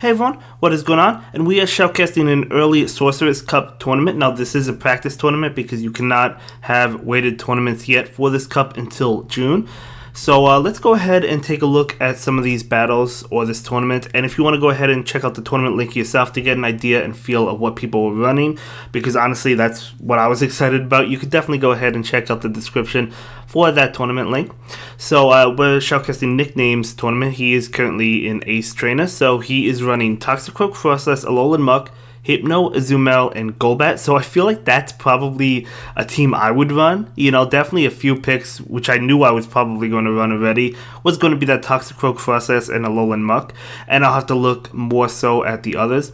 Hey everyone, what is going on? And we are shoutcasting an early Sorcerous Cup tournament. Now this is a practice tournament because you cannot have weighted tournaments yet for this cup until June. So let's go ahead and take a look at some of these battles or this tournament. And if you want to go ahead and check out the tournament link yourself to get an idea and feel of what people were running, because honestly that's what I was excited about, you could definitely go ahead and check out the description for that tournament link. So we're shoutcasting Nickname's tournament. He is currently in Ace Trainer, so he is running Toxicroak, Frostless, Lowland Muck, Hypno, Azumel, and Golbat. So I feel like that's probably a team I would run. You know, definitely a few picks, which I knew I was probably going to run already, was going to be that Toxicroak, Frostless, and a Lowland Muck. And I'll have to look more so at the others.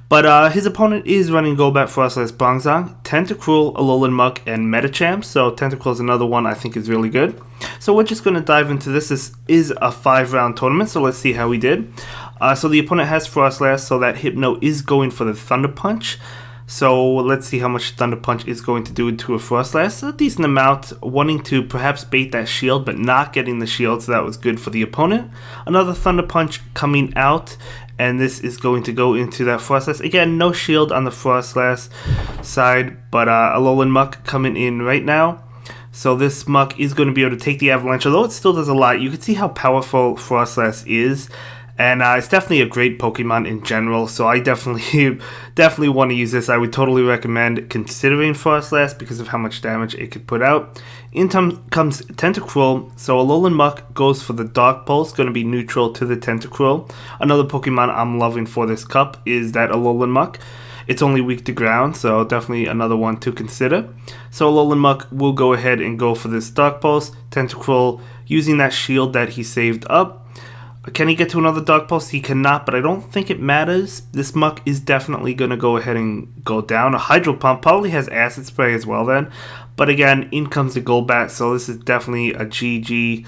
But his opponent is running Golbat, Frostless, Bronzong, Tentacruel, Lowland Muck, and Medicham. So Tentacruel is another one I think is really good. So we're just going to dive into this. This is a 5-round tournament, so let's see how we did. So the opponent has Frostless, so that Hypno is going for the Thunder Punch. So let's see how much Thunder Punch is going to do to a Frostless. A decent amount, wanting to perhaps bait that shield, but not getting the shield, so that was good for the opponent. Another Thunder Punch coming out, and this is going to go into that Frostless. Again, no shield on the Frostless side, but a Lowland Muck coming in right now. So this Muck is going to be able to take the Avalanche, although it still does a lot. You can see how powerful Frostless is. And it's definitely a great Pokemon in general, so I definitely want to use this. I would totally recommend considering Frostless because of how much damage it could put out. In comes Tentacruel, so a Lowland Muck goes for the Dark Pulse, going to be neutral to the Tentacruel. Another Pokemon I'm loving for this cup is that Lowland Muck. It's only weak to ground, so definitely another one to consider. So Lowland Muck will go ahead and go for this Dark Pulse. Tentacruel using that shield that he saved up. Can he get to another Dark Pulse? He cannot, but I don't think it matters. This Muck is definitely going to go ahead and go down. A Hydro Pump probably has Acid Spray as well then. But again, in comes the Golbat, so this is definitely a GG.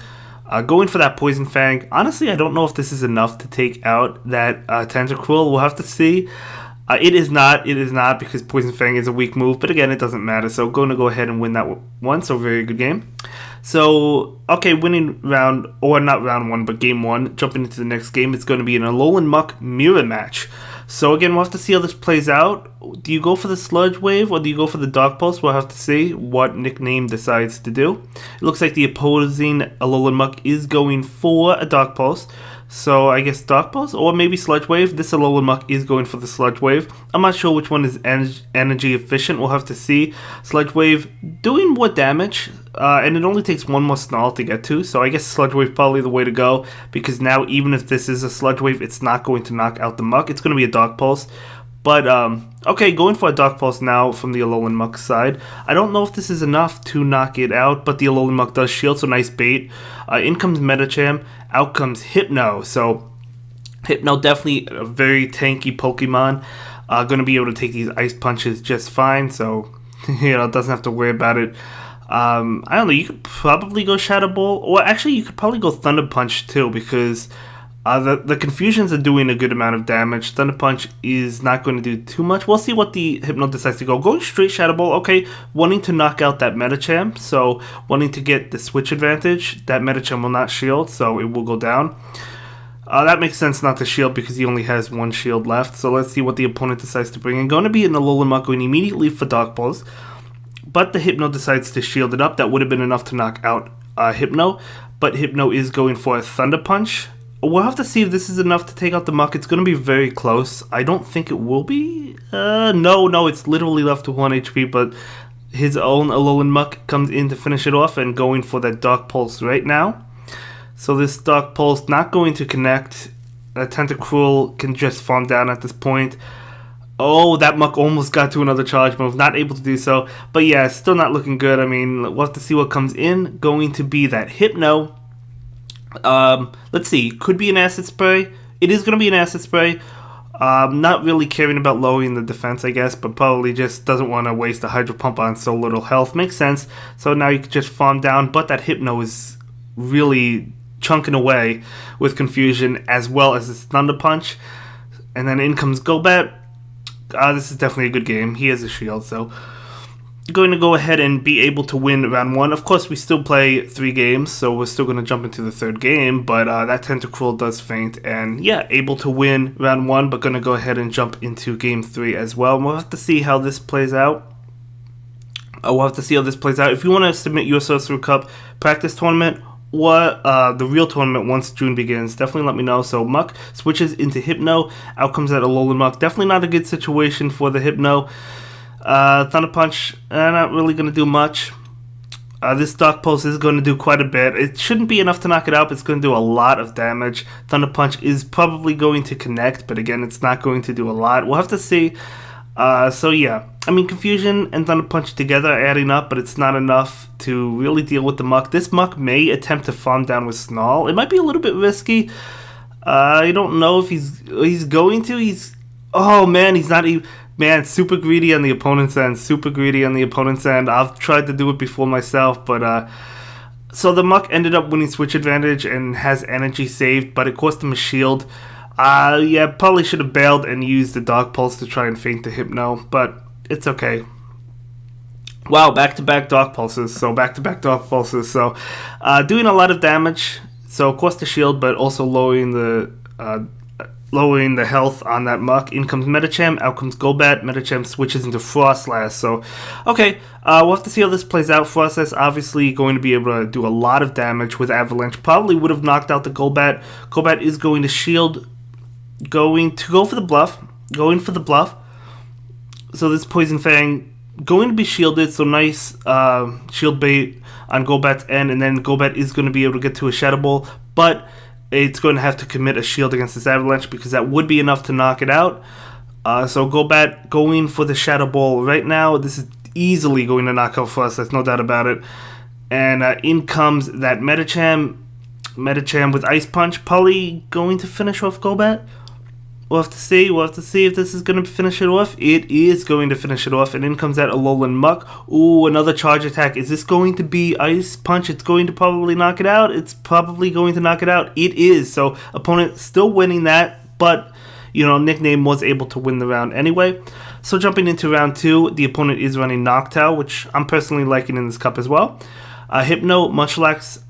Going for that Poison Fang. Honestly, I don't know if this is enough to take out that Tentacruel. We'll have to see. It is not because Poison Fang is a weak move, but again, it doesn't matter. So going to go ahead and win that one, so very good game. So, okay, winning round, or not round 1, but game 1, jumping into the next game, it's going to be in a Lowland Muck mirror match. So again, we'll have to see how this plays out. Do you go for the Sludge Wave, or do you go for the Dark Pulse? We'll have to see what Nickname decides to do. It looks like the opposing Lowland Muck is going for a Dark Pulse. So I guess Dark Pulse or maybe Sludge Wave. This Lowland Muck is going for the Sludge Wave. I'm not sure which one is energy efficient. We'll have to see. Sludge Wave doing more damage, and it only takes one more Snarl to get to. So I guess Sludge Wave probably the way to go, because now even if this is a Sludge Wave, it's not going to knock out the Muck. It's going to be a Dark Pulse. But, okay, going for a Dark Pulse now from the Lowland Muck side. I don't know if this is enough to knock it out, but the Lowland Muck does shield, so nice bait. In comes Medicham, out comes Hypno. So, Hypno definitely a very tanky Pokemon. Going to be able to take these Ice Punches just fine, so, doesn't have to worry about it. I don't know, you could probably go Shadow Ball, or actually you could probably go Thunder Punch too, because the Confusions are doing a good amount of damage. Thunder Punch is not going to do too much. We'll see what the Hypno decides to go. Going straight Shadow Ball, okay, wanting to knock out that Medicham, so wanting to get the switch advantage. That Medicham will not shield, so it will go down. That makes sense not to shield because he only has one shield left, so let's see what the opponent decides to bring in. Going to be in the Lowland Muck, going immediately for Dark Pulse, but the Hypno decides to shield it up. That would have been enough to knock out Hypno, but Hypno is going for a Thunder Punch. We'll have to see if this is enough to take out the Muck. It's going to be very close. I don't think it will be. No, it's literally left to 1 HP, but his own Lowland Muck comes in to finish it off and going for that Dark Pulse right now. So this Dark Pulse not going to connect. Tentacruel can just farm down at this point. Oh, that Muck almost got to another charge move. Not able to do so. But yeah, still not looking good. I mean, we'll have to see what comes in. Going to be that Hypno. Let's see, could be an Acid Spray. It is going to be an Acid Spray. Not really caring about lowering the defense, I guess, but probably just doesn't want to waste a Hydro Pump on so little health. Makes sense. So now you can just farm down, but that Hypno is really chunking away with Confusion as well as this Thunder Punch. And then in comes Golbat. This is definitely a good game. He has a shield, so going to go ahead and be able to win round 1. Of course, we still play 3 games, so we're still going to jump into the 3rd game, but that Tentacruel does faint, and yeah, able to win round 1, but going to go ahead and jump into game 3 as well. We'll have to see how this plays out. We'll have to see how this plays out. If you want to submit your Sorcerer Cup practice tournament or the real tournament once June begins, definitely let me know. So Muck switches into Hypno, outcomes at a Lowland Muck. Definitely not a good situation for the Hypno. Thunder Punch, not really going to do much. This Dark Pulse is going to do quite a bit. It shouldn't be enough to knock it out, but it's going to do a lot of damage. Thunder Punch is probably going to connect, but again, it's not going to do a lot. We'll have to see. So yeah, I mean, Confusion and Thunder Punch together are adding up, but it's not enough to really deal with the Muck. This Muck may attempt to farm down with Snarl. It might be a little bit risky. I don't know if he's going to. Oh man, he's not even... Man, super greedy on the opponent's end. Super greedy on the opponent's end. I've tried to do it before myself, but so the Muck ended up winning switch advantage and has energy saved, but it cost him a shield. Yeah, probably should have bailed and used the Dark Pulse to try and feint the Hypno, but it's okay. Wow, back-to-back Dark Pulses. So back-to-back Dark Pulses. So doing a lot of damage. So cost the shield, but also lowering the health on that Muck. In comes Medicham, out comes Golbat. Medicham switches into Frostlass. So, okay, we'll have to see how this plays out. Frostlass obviously going to be able to do a lot of damage with Avalanche. Probably would have knocked out the Golbat. Golbat is going to shield, going to go for the bluff. Going for the bluff. So this Poison Fang going to be shielded. So nice shield bait on Golbat's end. And then Golbat is going to be able to get to a Shadow Ball. But it's going to have to commit a shield against this Avalanche because that would be enough to knock it out. So Golbat going for the Shadow Ball right now. This is easily going to knock out Frost. There's no doubt about it. And in comes that Medicham. Medicham with Ice Punch. Probably going to finish off Golbat. We'll have to see. We'll have to see if this is going to finish it off. It is going to finish it off. And in comes that Lowland Muck. Ooh, another charge attack. Is this going to be Ice Punch? It's going to probably knock it out. It's probably going to knock it out. It is. So, opponent still winning that. But, you know, Nickname was able to win the round anyway. So, jumping into round 2, the opponent is running Noctowl, which I'm personally liking in this cup as well. Hypno, Munchlax,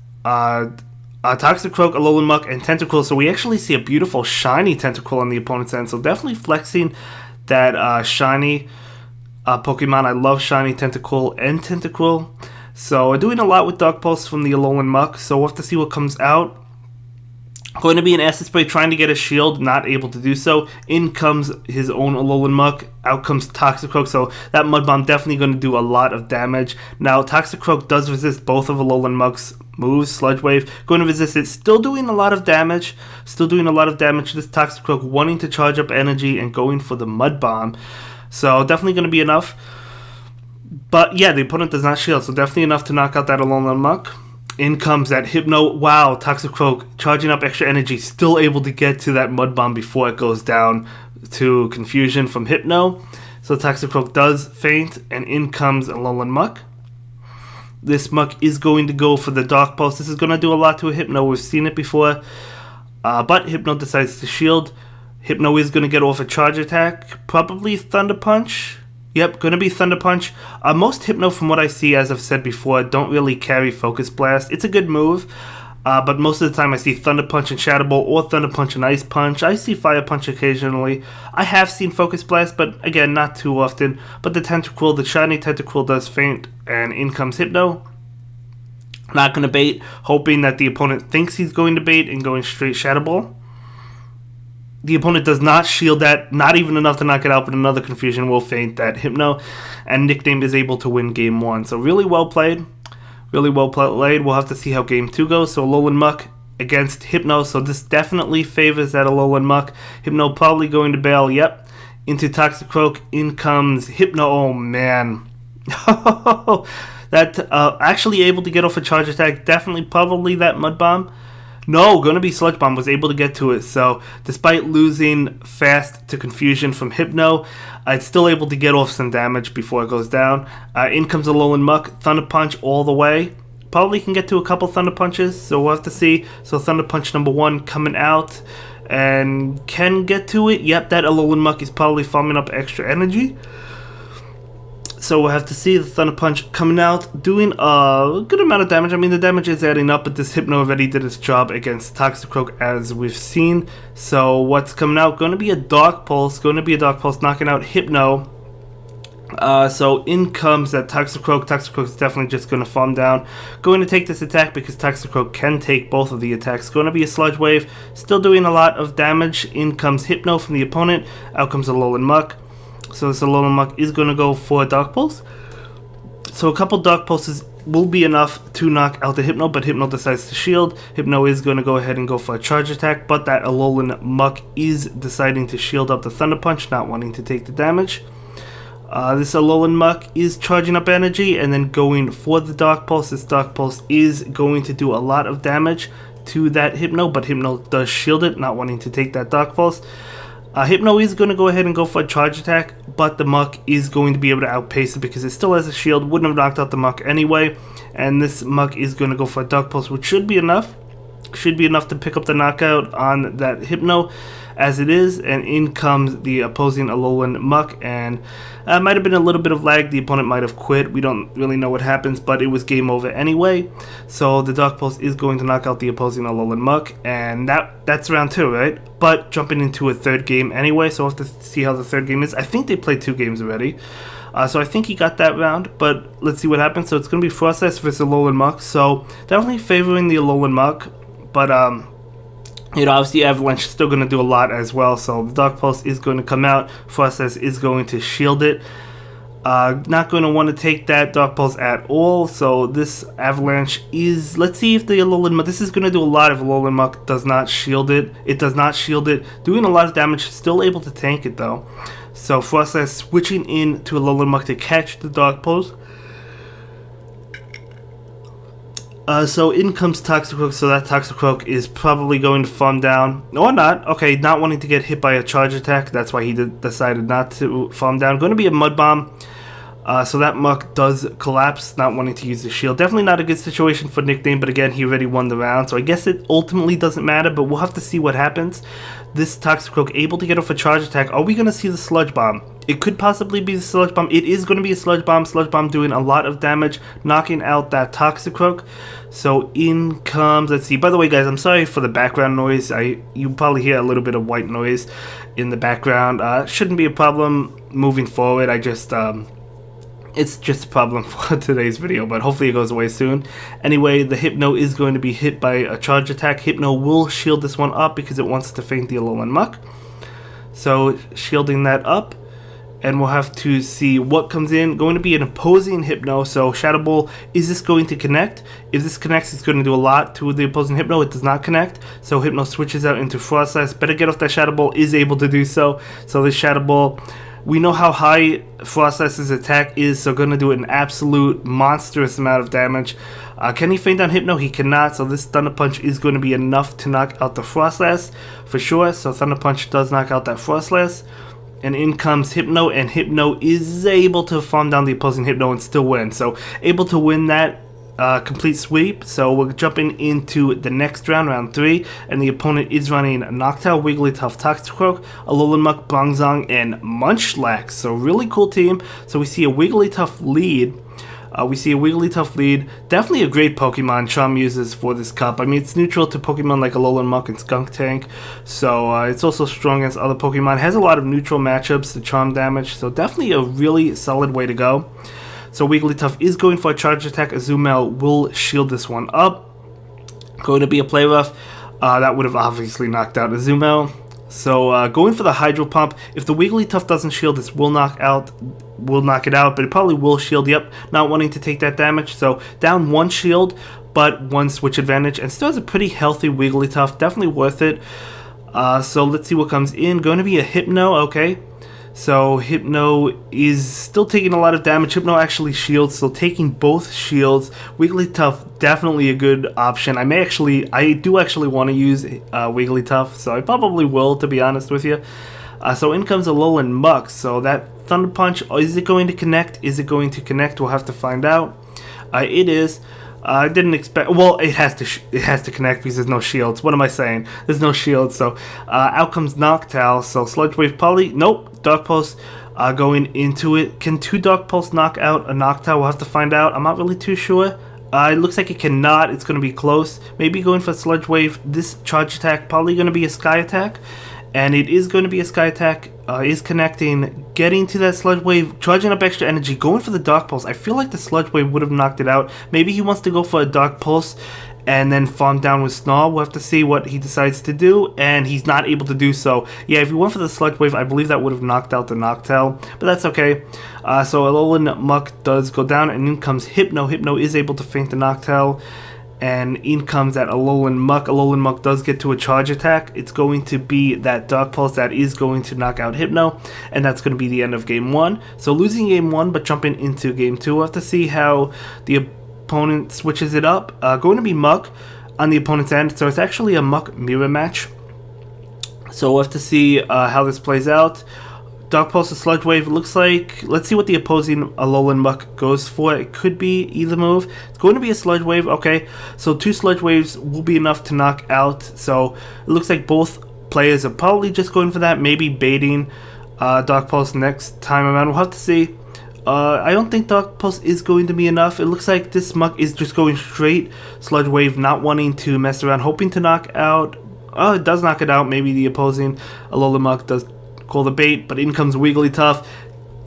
Toxicroak, a Lowland Muck, and Tentacruel. So we actually see a beautiful shiny Tentacruel on the opponent's end. So definitely flexing that shiny Pokemon. I love shiny Tentacruel and Tentacruel. So we're doing a lot with Dark Pulse from the Lowland Muck. So we'll have to see what comes out. Going to be an Acid Spray trying to get a shield, not able to do so. In comes his own Lowland Muck. Out comes Toxicroak, so that Mud Bomb definitely going to do a lot of damage. Now, Toxicroak does resist both of Lowland Muck's moves. Sludge Wave, going to resist it. Still doing a lot of damage. Still doing a lot of damage. This Toxicroak wanting to charge up energy and going for the Mud Bomb. So, definitely going to be enough. But, yeah, the opponent does not shield, so definitely enough to knock out that Lowland Muck. In comes that Hypno. Wow, Toxicroak charging up extra energy, still able to get to that Mud Bomb before it goes down to Confusion from Hypno. So Toxicroak does faint, and in comes a Lowland Muck. This Muck is going to go for the Dark Pulse. This is going to do a lot to a Hypno. We've seen it before. But Hypno decides to shield. Hypno is going to get off a charge attack. Probably Thunder Punch. Yep, going to be Thunder Punch. Most Hypno, from what I see, as I've said before, don't really carry Focus Blast. It's a good move, but most of the time I see Thunder Punch and Shadow Ball, or Thunder Punch and Ice Punch. I see Fire Punch occasionally. I have seen Focus Blast, but again, not too often. But the Tentacruel, the shiny Tentacruel does faint, and in comes Hypno. Not going to bait, hoping that the opponent thinks he's going to bait and going straight Shadow Ball. The opponent does not shield that, not even enough to knock it out, but another Confusion will feint that Hypno, and Nickname is able to win game 1. So really well played. Really well played. We'll have to see how game 2 goes. So Lowland Muck against Hypno, so this definitely favors that Lowland Muck. Hypno probably going to bail, yep. Into Toxicroak, in comes Hypno, oh man. That actually able to get off a charge attack, definitely probably that Mud Bomb. No, going to be Sludge Bomb, was able to get to it. So, despite losing fast to Confusion from Hypno, it's still able to get off some damage before it goes down. In comes a Lowland Muck, Thunder Punch all the way. Probably can get to a couple Thunder Punches, so we'll have to see. So, Thunder Punch number 1 coming out, and can get to it. Yep, that Lowland Muck is probably farming up extra energy. So we'll have to see the Thunder Punch coming out, doing a good amount of damage. I mean, the damage is adding up, but this Hypno already did its job against Toxicroak, as we've seen. So what's coming out? Going to be a Dark Pulse. Going to be a Dark Pulse, knocking out Hypno. So in comes that Toxicroak. Toxicroak is definitely just going to farm down. Going to take this attack because Toxicroak can take both of the attacks. Going to be a Sludge Wave. Still doing a lot of damage. In comes Hypno from the opponent. Out comes a Lowland Muck. So this Lowland Muck is going to go for a Dark Pulse. So a couple Dark Pulses will be enough to knock out the Hypno, but Hypno decides to shield. Hypno is going to go ahead and go for a charge attack, but that Lowland Muck is deciding to shield up the Thunder Punch, not wanting to take the damage. This Lowland Muck is charging up energy and then going for the Dark Pulse. This Dark Pulse is going to do a lot of damage to that Hypno, but Hypno does shield it, not wanting to take that Dark Pulse. Hypno is going to go ahead and go for a charge attack, but the Muck is going to be able to outpace it because it still has a shield, wouldn't have knocked out the Muck anyway, and this Muck is going to go for a Dark Pulse, which should be enough. Should be enough to pick up the knockout on that Hypno as it is, and in comes the opposing Lowland Muck, and might have been a little bit of lag. The opponent might have quit. We don't really know what happens, but it was game over anyway. So the Dark Pulse is going to knock out the opposing Lowland Muck, and that's round 2, right? But jumping into a third game anyway, so we'll have to see how the third game is. I think they played 2 games already. So I think he got that round, but let's see what happens. So it's going to be Frostlass versus Lowland Muck, so definitely favoring the Lowland Muck, but you know, obviously Avalanche is still going to do a lot as well, so the Dark Pulse is going to come out. Frostlass is going to shield it. Not going to want to take that Dark Pulse at all, so this Avalanche is... Let's see if the Lowland Muck... This is going to do a lot if Lowland Muck does not shield it. It does not shield it. Doing a lot of damage, still able to tank it though. So Frostlass switching in to a Lowland Muck to catch the Dark Pulse. So in comes Toxicroak, so that Toxicroak is probably going to farm down, or not. Okay, not wanting to get hit by a charge attack, that's why he decided not to farm down. Going to be a Mud Bomb, so that Muck does collapse, not wanting to use the shield. Definitely not a good situation for Nickname, but again, he already won the round, so I guess it ultimately doesn't matter, but we'll have to see what happens. This Toxicroak able to get off a charge attack. Are we going to see the Sludge Bomb? It could possibly be the Sludge Bomb. It is going to be a Sludge Bomb. Sludge Bomb doing a lot of damage, knocking out that Toxicroak. So in comes, let's see. By the way, guys, I'm sorry for the background noise. You probably hear a little bit of white noise in the background. Shouldn't be a problem moving forward. It's just a problem for today's video, but hopefully it goes away soon. Anyway, the Hypno is going to be hit by a charge attack. Hypno will shield this one up because it wants to feint the Lowland Muck. So shielding that up, and we'll have to see what comes in. Going to be an opposing Hypno, so Shadow Ball, is this going to connect? If this connects, it's going to do a lot to the opposing Hypno. It does not connect, so Hypno switches out into Frostlass. Better get off that Shadow Ball, is able to do so. So this Shadow Ball, we know how high Frostlass's attack is, so going to do an absolute monstrous amount of damage. Can he feint down Hypno? He cannot, so this Thunder Punch is going to be enough to knock out the Frostlass for sure. So Thunder Punch does knock out that Frostlass. And in comes Hypno, and Hypno is able to farm down the opposing Hypno and still win. So able to win that complete sweep. So we're jumping into the next round, round 3, and the opponent is running Noctowl, Wigglytuff, Toxicroak, Lowland Muck, Bronzong, and Munchlax. So really cool team. So we see a Wigglytuff lead. Definitely a great Pokemon Charm uses for this cup. I mean, it's neutral to Pokemon like a Lowland Muck and Skunk Tank, so it's also strong against other Pokemon. Has a lot of neutral matchups to Charm damage, so definitely a really solid way to go. So Wigglytuff is going for a charge attack. Azumel will shield this one up. Going to be a Play Rough. That would have obviously knocked out Azumel. So going for the Hydro Pump. If the Wigglytuff doesn't shield, this will knock it out, but it probably will shield. Yep, not wanting to take that damage. So down 1 shield, but 1 switch advantage, and still has a pretty healthy Wigglytuff. Definitely worth it. So let's see what comes in. Going to be a Hypno, okay. So Hypno is still taking a lot of damage. Hypno actually shields, so taking both shields. Wigglytuff, definitely a good option. I do actually want to use Wigglytuff, so I probably will, to be honest with you. So in comes a Lowland Muck. So that Thunder Punch, is it going to connect? Is it going to connect? We'll have to find out. It is. I didn't expect. Well, it has to connect because there's no shields. What am I saying? There's no shields. So out comes Noctowl. So Sludge Wave probably. Nope. Dark Pulse. going into it. Can 2 Dark Pulse knock out a Noctowl? We'll have to find out. I'm not really too sure. It looks like it cannot. It's going to be close. Maybe going for Sludge Wave. This charge attack probably going to be a Sky attack. And it is going to be a Sky attack. Is connecting. Getting to that Sludge Wave. Charging up extra energy. Going for the Dark Pulse. I feel like the Sludge Wave would have knocked it out. Maybe he wants to go for a Dark Pulse and then farm down with Snarl. We'll have to see what he decides to do, and he's not able to do so. Yeah, if he went for the Sludge Wave, I believe that would have knocked out the Noctowl, but that's okay. So a Lowland Muck does go down, and in comes Hypno. Hypno is able to feint the Noctowl, and in comes that Lowland Muck. A Lowland Muck does get to a charge attack. It's going to be that Dark Pulse that is going to knock out Hypno, and that's going to be the end of Game 1. So losing Game 1, but jumping into Game 2. We'll have to see how the opponent switches it up. Going to be Muck on the opponent's end, so it's actually a Muck mirror match. So we'll have to see how this plays out. Dark Pulse to Sludge Wave. It looks like, let's see what the opposing Lowland Muck goes for. It could be either move. It's going to be a Sludge Wave. Okay, so 2 Sludge Waves will be enough to knock out. So it looks like both players are probably just going for that, maybe baiting Dark Pulse next time around. We'll have to see. I don't think Dark Pulse is going to be enough. It looks like this Muck is just going straight Sludge Wave, not wanting to mess around, hoping to knock out. Oh, it does knock it out. Maybe the opposing Lowland Muck does call the bait, but in comes Wigglytuff.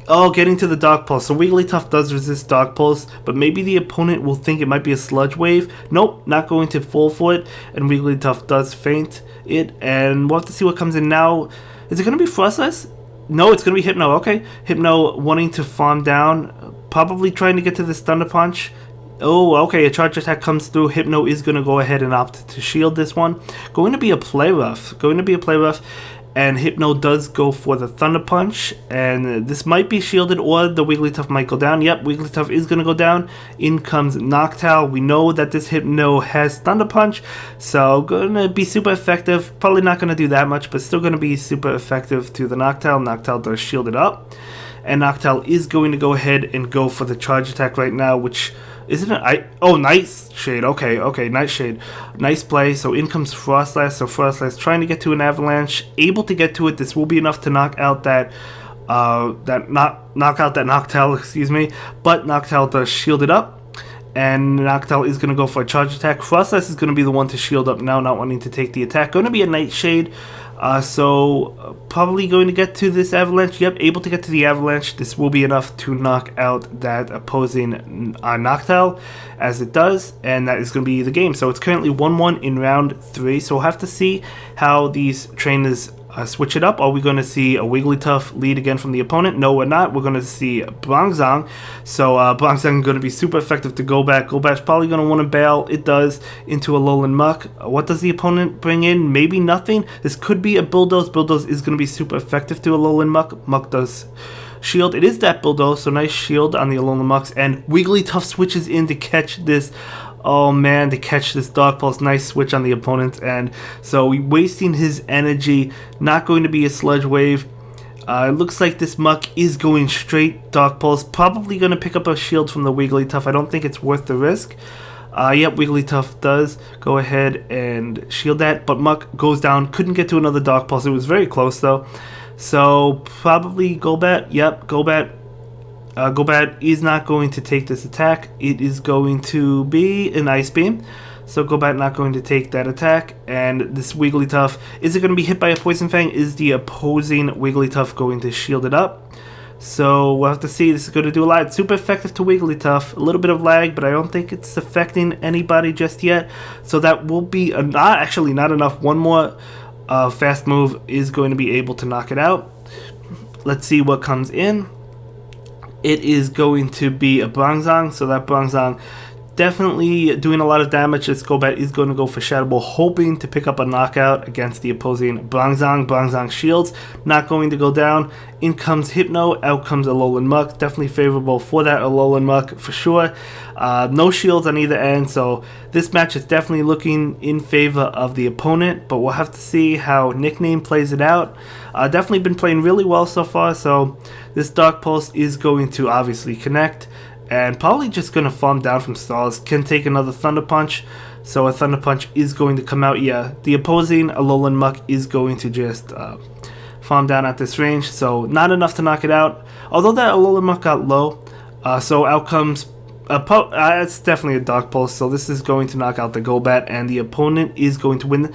Oh, getting to the Dark Pulse. So Wigglytuff does resist Dark Pulse, but maybe the opponent will think it might be a Sludge Wave. Nope, not going to fall for it, and Wigglytuff does feint it, and we'll have to see what comes in now. Is it going to be Frostless? No, it's going to be Hypno. Okay, Hypno wanting to farm down, probably trying to get to this Thunder Punch. Oh, okay, a charge attack comes through. Hypno is going to go ahead and opt to shield this one. Going to be a Play Rough. And Hypno does go for the Thunder Punch, and this might be shielded, or the Wigglytuff might go down. Yep, Wigglytuff is going to go down. In comes Noctowl. We know that this Hypno has Thunder Punch, so going to be super effective. Probably not going to do that much, but still going to be super effective to the Noctowl. Noctowl does shield it up, and Noctowl is going to go ahead and go for the charge attack right now, which isn't it? Oh, Nightshade. Okay, Nightshade. Nice play. So in comes Frostless. So Frostless trying to get to an Avalanche, able to get to it. This will be enough to knock out that Noctowl, excuse me. But Noctowl does shield it up, and Noctowl is going to go for a charge attack. Frostless is going to be the one to shield up now, not wanting to take the attack. Going to be a Nightshade. So probably going to get to this Avalanche. Yep, able to get to the Avalanche. This will be enough to knock out that opposing Noctowl, as it does, and that is going to be the game. So it's currently 1-1 in round 3. So we'll have to see how these trainers switch it up. Are we going to see a Wigglytuff lead again from the opponent? No, we're not. We're going to see Bronzong. So Bronzong is going to be super effective to Golbat. Golbat's probably going to want to bail. It does into a Lowland Muck. What does the opponent bring in? Maybe nothing. This could be a Bulldoze. Bulldoze is going to be super effective to a Lowland Muck. Muck does shield. It is that Bulldoze, so nice shield on the Lowland Mucks. And Wigglytuff switches in to catch this. Oh man, to catch this Dark Pulse. Nice switch on the opponent's end. So wasting his energy. Not going to be a Sludge Wave. It looks like this Muck is going straight Dark Pulse. Probably going to pick up a shield from the Wigglytuff. I don't think it's worth the risk. Yep, Wigglytuff does go ahead and shield that. But Muck goes down. Couldn't get to another Dark Pulse. It was very close though. So probably Golbat. Yep, Golbat. Golbat is not going to take this attack. It is going to be an Ice Beam. So Golbat not going to take that attack. And this Wigglytuff, is it going to be hit by a Poison Fang? Is the opposing Wigglytuff going to shield it up? So we'll have to see. This is going to do a lot. It's super effective to Wigglytuff. A little bit of lag, but I don't think it's affecting anybody just yet. So that will be not enough. One more fast move is going to be able to knock it out. Let's see what comes in. It is going to be a Bronzong, so that Bronzong definitely doing a lot of damage. This Golbat is going to go for Shadow Ball, hoping to pick up a knockout against the opposing Bronzong. Bronzong shields, not going to go down. In comes Hypno, out comes a Lowland Muck. Definitely favorable for that Lowland Muck for sure. No shields on either end, so this match is definitely looking in favor of the opponent, but we'll have to see how Nickname plays it out. Definitely been playing really well so far, so this Dark Pulse is going to obviously connect, and probably just going to farm down from stalls. Can take another Thunder Punch, so a Thunder Punch is going to come out. Yeah, the opposing Lowland Muck is going to just farm down at this range, so not enough to knock it out. Although that Lowland Muck got low, so out comes it's definitely a Dark Pulse, so this is going to knock out the Golbat, and the opponent is going to win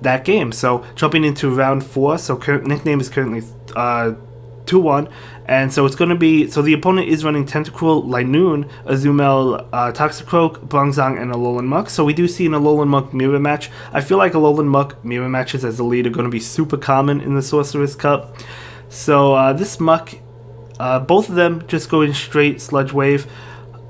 that game. So jumping into round 4, so Nickname is currently 2-1, and so it's going to be, so the opponent is running Tentacruel, Linoon, Azumel, Toxicroak, Bronzong, and a Lowland Muck. So we do see in a Lowland Muck mirror match. I feel like a Lowland Muck mirror matches as the lead are going to be super common in the Sorcerous Cup. So this Muck, both of them just going straight Sludge Wave,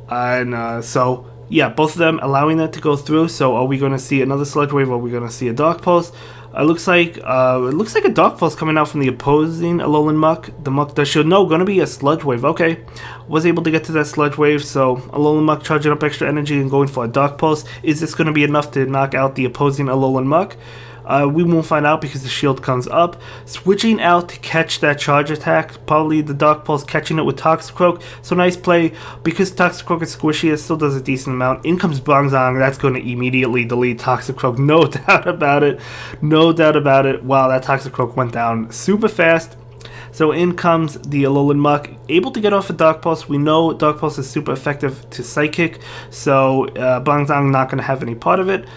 and so yeah, both of them allowing that to go through. So are we going to see another Sludge Wave, or are we going to see a Dark Pulse? It looks like a Dark Pulse coming out from the opposing Alolan Muck. The Muck does show no, going to be a Sludge Wave. Okay, was able to get to that Sludge Wave. So Alolan Muck charging up extra energy and going for a Dark Pulse. Is this going to be enough to knock out the opposing Alolan Muck? We won't find out because the shield comes up. Switching out to catch that charge attack. Probably the Dark Pulse catching it with Toxicroak. So nice play. Because Toxicroak is squishy, it still does a decent amount. In comes Bronzong. That's going to immediately delete Toxicroak. No doubt about it. No doubt about it. Wow, that Toxicroak went down super fast. So in comes the Alolan Muck, able to get off a Dark Pulse. We know Dark Pulse is super effective to Psychic. So Bronzong not going to have any part of it.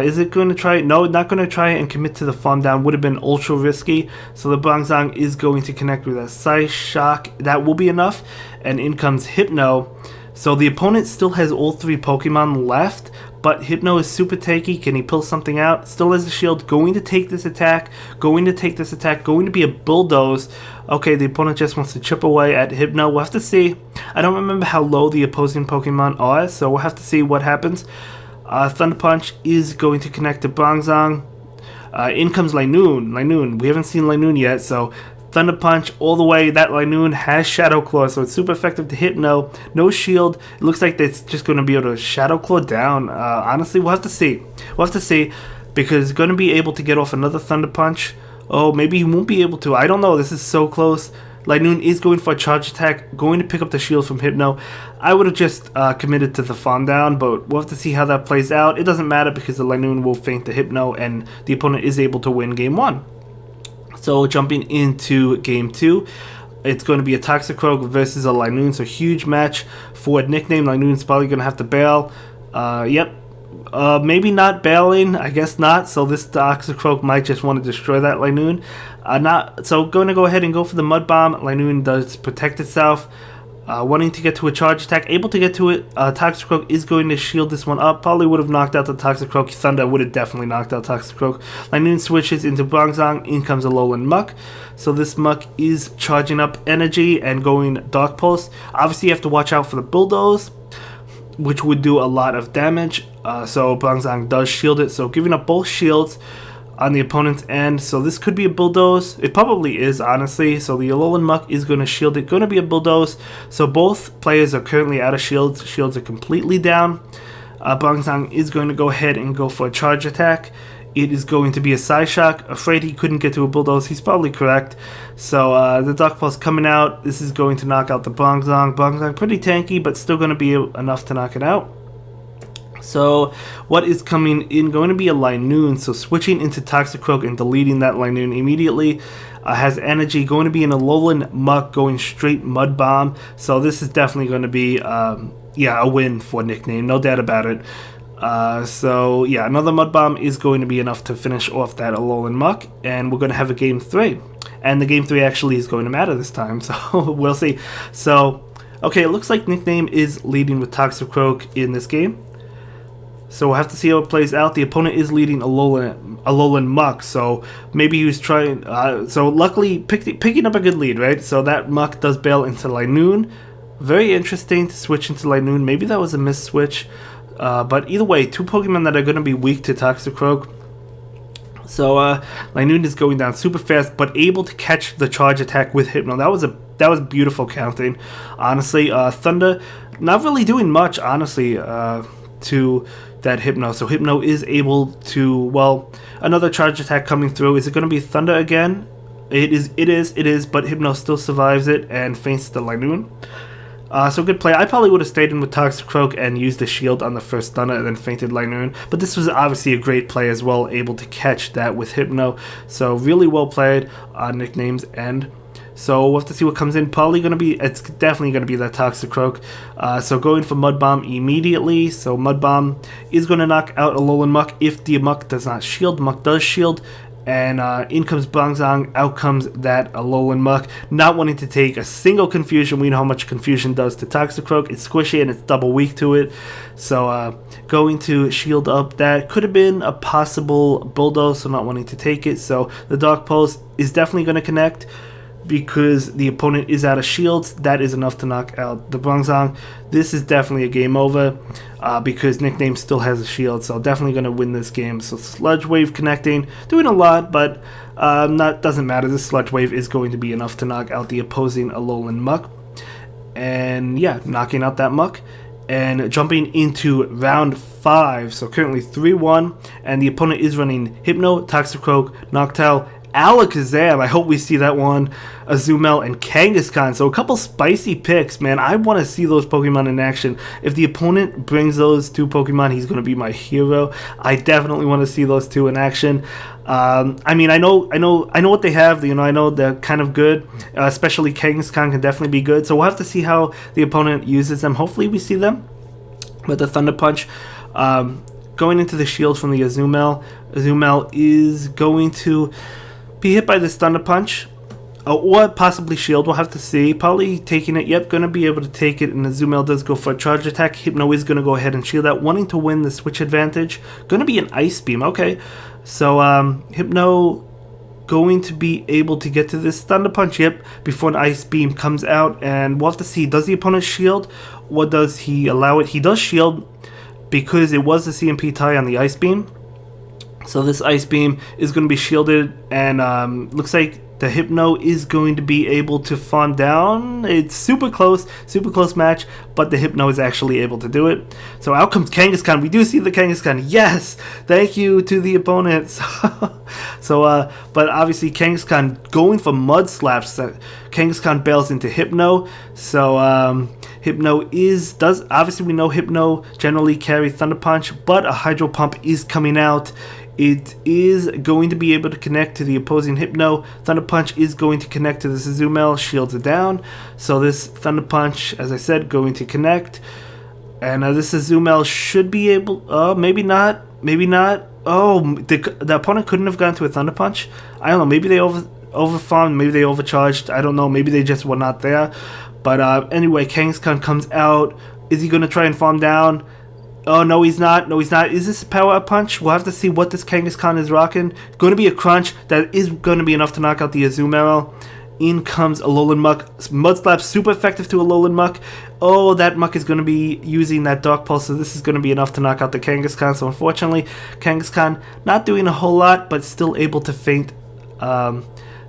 Is it going to try it? No, not going to try it and commit to the farm down. Would have been ultra risky. So the Bronzong is going to connect with a Psyshock. That will be enough. And in comes Hypno. So the opponent still has all 3 Pokemon left, but Hypno is super tanky. Can he pull something out? Still has a shield. Going to take this attack. Going to be a Bulldoze. Okay, the opponent just wants to chip away at Hypno. We'll have to see. I don't remember how low the opposing Pokemon are, so we'll have to see what happens. Thunder Punch is going to connect to Bronzong. In comes Linoon. We haven't seen Linoon yet, so Thunder Punch all the way. That Linoon has Shadow Claw, so it's super effective to Hypno. No shield. It looks like it's just going to be able to Shadow Claw down. Honestly, we'll have to see. Because it's going to be able to get off another Thunder Punch. Oh, maybe he won't be able to. I don't know. This is so close. Linoon is going for a charge attack, going to pick up the shield from Hypno. I would have just committed to the farm down, but we'll have to see how that plays out. It doesn't matter because the Linoon will feint the Hypno, and the opponent is able to win game 1. So jumping into game 2, it's going to be a Toxicroak versus a Linoon, so huge match for Nickname. Linoon's probably going to have to bail. Yep. Maybe not bailing, I guess not. So this Toxicroak might just want to destroy that Linoon. So going to go ahead and go for the Mud Bomb. Linoon does protect itself. Wanting to get to a charge attack, able to get to it. Toxicroak is going to shield this one up. Probably would have knocked out the Toxicroak. Thunder would have definitely knocked out Toxicroak. Linoon switches into Bronzong. In comes a Lowland Muck. So this Muck is charging up energy and going Dark Pulse. Obviously you have to watch out for the Bulldoze, which would do a lot of damage. So Bronzong does shield it. So giving up both shields on the opponent's end. So this could be a Bulldoze. It probably is, honestly. So the Alolan Muck is going to shield it. Going to be a Bulldoze. So both players are currently out of shields. Shields are completely down. Bronzong is going to go ahead and go for a charge attack. It is going to be a Psyshock. Afraid he couldn't get to a Bulldoze. He's probably correct. So the Dark Pulse coming out. This is going to knock out the Bronzong. Bronzong pretty tanky, but still going to be enough to knock it out. So what is coming in? Going to be a Linoon. So switching into Toxicroak and deleting that Linoon immediately. Has energy. Going to be in a Lowland Muck, going straight Mud Bomb. So this is definitely going to be a win for Nickname. No doubt about it. So yeah, another Mud Bomb is going to be enough to finish off that Alolan Muck, and we're going to have a game 3, and the game 3 actually is going to matter this time, so we'll see. So okay, it looks like Nickname is leading with Toxicroak in this game, so we'll have to see how it plays out. The opponent is leading Alolan Muck, so maybe he was trying, so luckily picking up a good lead, right? So that Muck does bail into Linoon. Very interesting to switch into Linoon. Maybe that was a missed switch. But either way, 2 Pokemon that are going to be weak to Toxicroak. So Linoon is going down super fast, but able to catch the charge attack with Hypno. That was beautiful counting. Honestly, Thunder not really doing much, honestly, to that Hypno. So Hypno is able to, well, another charge attack coming through. Is it going to be Thunder again? It is, but Hypno still survives it and feints the Linoon. So good play. I probably would have stayed in with Toxic Croak and used the shield on the first stunner and then feinted Lightning. But this was obviously a great play as well, able to catch that with Hypno. So really well played on Nickname's end. So we'll have to see what comes in. It's definitely going to be that Toxic Croak. So going for Mud Bomb immediately. So Mud Bomb is going to knock out a Lowland Muck if the Muck does not shield. Muck does shield. And in comes Bongzong, out comes that Lowland Muck, not wanting to take a single Confusion. We know how much Confusion does to Toxic Croak. It's squishy and it's double weak to it. So going to shield up that. Could have been a possible Bulldoze, so not wanting to take it. So the Dark Pulse is definitely going to connect because the opponent is out of shields. That is enough to knock out the Bongzong. This is definitely a game over because Nickname still has a shield, so definitely going to win this game. So Sludge Wave connecting, doing a lot, but doesn't matter. This Sludge Wave is going to be enough to knock out the opposing Lowland Muck. And yeah, knocking out that Muck. And jumping into round 5, so currently 3-1, and the opponent is running Hypno, Toxic Croak, Noctowl, Alakazam. I hope we see that one. Azumel and Kangaskhan. So a couple spicy picks, man. I want to see those Pokemon in action. If the opponent brings those 2 Pokemon, he's going to be my hero. I definitely want to see those 2 in action. I mean, I know what they have. You know, I know they're kind of good. Especially Kangaskhan can definitely be good. So we'll have to see how the opponent uses them. Hopefully, we see them. But the Thunder Punch. Going into the shield from the Azumel. Azumel is going to be hit by this Thunder Punch, or possibly shield. We'll have to see. Probably taking it. Yep, going to be able to take it. And Azumel does go for a charge attack. Hypno is going to go ahead and shield that, wanting to win the switch advantage. Going to be an Ice Beam. Okay, so Hypno going to be able to get to this Thunder Punch. Yep, before an Ice Beam comes out, and we'll have to see. Does the opponent shield, or does he allow it? He does shield because it was the CMP tie on the Ice Beam. So this Ice Beam is going to be shielded, and looks like the Hypno is going to be able to farm down. It's super close match, but the Hypno is actually able to do it. So out comes Kangaskhan. We do see the Kangaskhan. Yes! Thank you to the opponent. But obviously Kangaskhan going for Mud Slaps. Kangaskhan bails into Hypno. So Hypno does obviously we know Hypno generally carry Thunder Punch, but a Hydro Pump is coming out. It is going to be able to connect to the opposing Hypno. Thunder Punch is going to connect to this Azumel, shields it down. So this Thunder Punch, as I said, going to connect. And this Azumel should be able, maybe not. Oh, the opponent couldn't have gone to a Thunder Punch. I don't know, maybe they overfarmed, maybe they overcharged. I don't know, maybe they just were not there. But anyway, Kangaskhan comes out. Is he going to try and farm down? Oh, no, he's not. Is this a power-up punch? We'll have to see what this Kangaskhan is rocking. Going to be a crunch. That is going to be enough to knock out the Azumel. In comes a Lowland Muck. Mud Slap, super effective to a Lowland Muck. Oh, that Muck is going to be using that Dark Pulse, so this is going to be enough to knock out the Kangaskhan. So unfortunately, Kangaskhan not doing a whole lot, but still able to feint.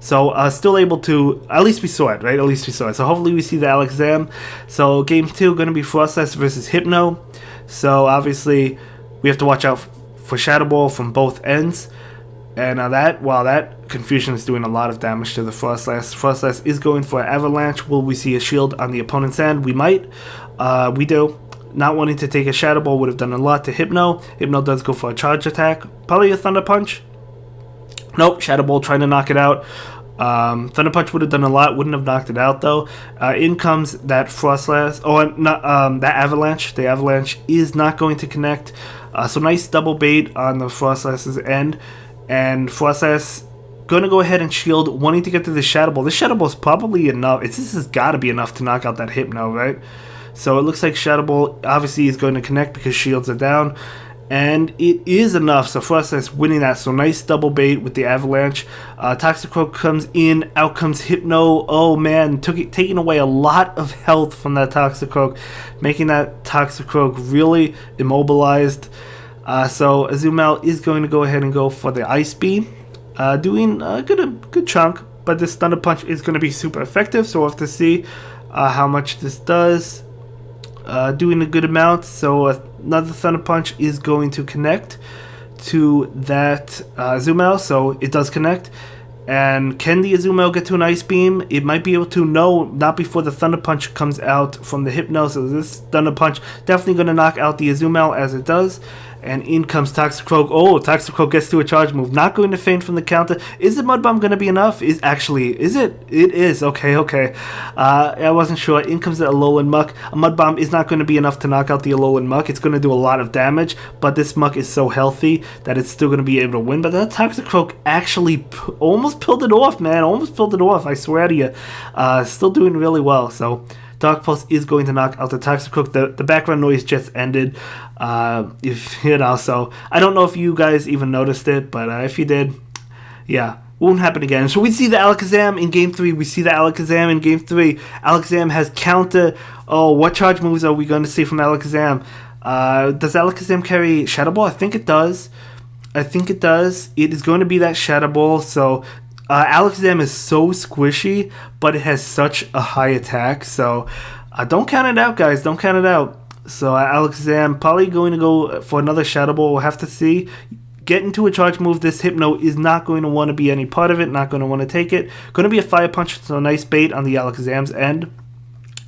Still able to, at least we saw it, right? At least we saw it. So hopefully we see the Alakazam. So game 2 going to be Frostlass versus Hypno. So obviously we have to watch out for Shadow Ball from both ends. And that Confusion is doing a lot of damage to the Frostlass. Frostlass is going for Avalanche. Will we see a shield on the opponent's end? We might. We do. Not wanting to take a Shadow Ball would have done a lot to Hypno. Hypno does go for a charge attack. Probably a Thunder Punch. Nope, Shadow Ball trying to knock it out. Thunder Punch would have done a lot, wouldn't have knocked it out though. In comes that Frostlass. That Avalanche. The Avalanche is not going to connect. So nice double bait on the Frostlass's end. And Frostlass going to go ahead and shield, wanting to get to the Shadow Ball. This Shadow Ball is probably enough. This has got to be enough to knock out that Hypno, right? So it looks like Shadow Ball obviously is going to connect because shields are down. And it is enough, so Frostlass winning that. So nice double bait with the Avalanche. Toxic Croak comes in, out comes Hypno. Oh man, taking away a lot of health from that Toxic Croak, making that Toxic Croak really immobilized. So Azumel is going to go ahead and go for the Ice Beam, doing a good chunk. But this Thunder Punch is going to be super effective, so we'll have to see how much this does. Doing a good amount, so another Thunder Punch is going to connect to that Azumel, so it does connect. And can the Azumarill get to an Ice Beam? It might be able to. No, not before the Thunder Punch comes out from the Hypno. So this Thunder Punch definitely going to knock out the Azumarill as it does. And in comes Toxicroak. Oh, Toxicroak gets to a charge move. Not going to faint from the counter. Is the Mud Bomb going to be enough? Is it? It is. Okay. I wasn't sure. In comes the Lowland Muck. A Mud Bomb is not going to be enough to knock out the Lowland Muck. It's going to do a lot of damage, but this Muck is so healthy that it's still going to be able to win. But that Toxicroak actually almost pulled it off, man. Almost pulled it off. I swear to you. Still doing really well. So Dark Pulse is going to knock out the Toxicroak. The background noise just ended. So I don't know if you guys even noticed it, but if you did, yeah, won't happen again. So we see the Alakazam in Game 3. Alakazam has counter. Oh, what charge moves are we going to see from Alakazam? Does Alakazam carry Shadow Ball? I think it does. It is going to be that Shadow Ball, so Alakazam is so squishy, but it has such a high attack, so don't count it out, guys. Don't count it out. So Alakazam probably going to go for another Shadow Ball. We'll have to see. Get into a charge move. This Hypno is not going to want to be any part of it, not going to want to take it. Going to be a Fire Punch, so nice bait on the Alakazam's end.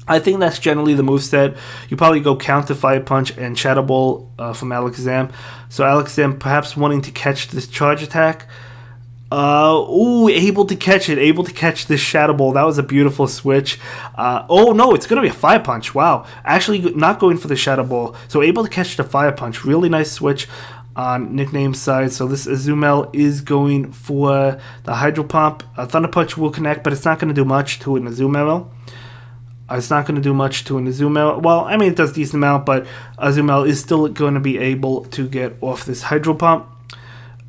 I think that's generally the moveset. You probably go counter Fire Punch and Shadow Ball from Alakazam. So Alakazam perhaps wanting to catch this charge attack. Able to catch this Shadow Ball. That was a beautiful switch. Oh no, it's gonna be a Fire Punch. Wow, actually not going for the Shadow Ball, so able to catch the Fire Punch. Really nice switch on Nickname's side. So this Azumarill is going for the Hydro Pump. Thunder Punch will connect, but it's not going to do much to an Azumarill. Well, I mean, it does decent amount, but Azumarill is still going to be able to get off this Hydro Pump.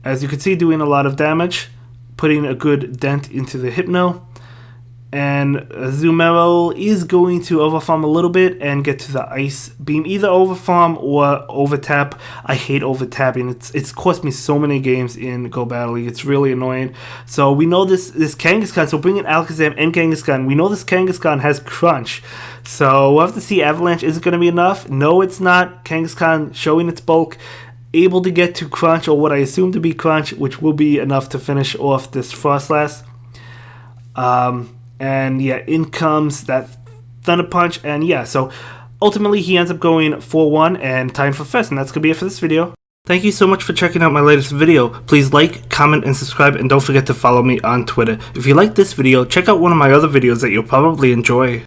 As you can see, doing a lot of damage, putting a good dent into the Hypno. And Azumarill is going to overfarm a little bit and get to the Ice Beam. Either overfarm or overtap. I hate overtapping. It's cost me so many games in Go Battle League. It's really annoying. So we know this Kangaskhan. So bring in Alakazam and Kangaskhan. We know this Kangaskhan has Crunch. So we'll have to see Avalanche. Is it going to be enough? No, it's not. Kangaskhan showing its bulk. Able to get to Crunch, or what I assume to be Crunch, which will be enough to finish off this Frostlass. And yeah, in comes that Thunder Punch, and yeah, so ultimately he ends up going 4-1 and tying for first, and that's going to be it for this video. Thank you so much for checking out my latest video. Please like, comment, and subscribe, and don't forget to follow me on Twitter. If you like this video, check out one of my other videos that you'll probably enjoy.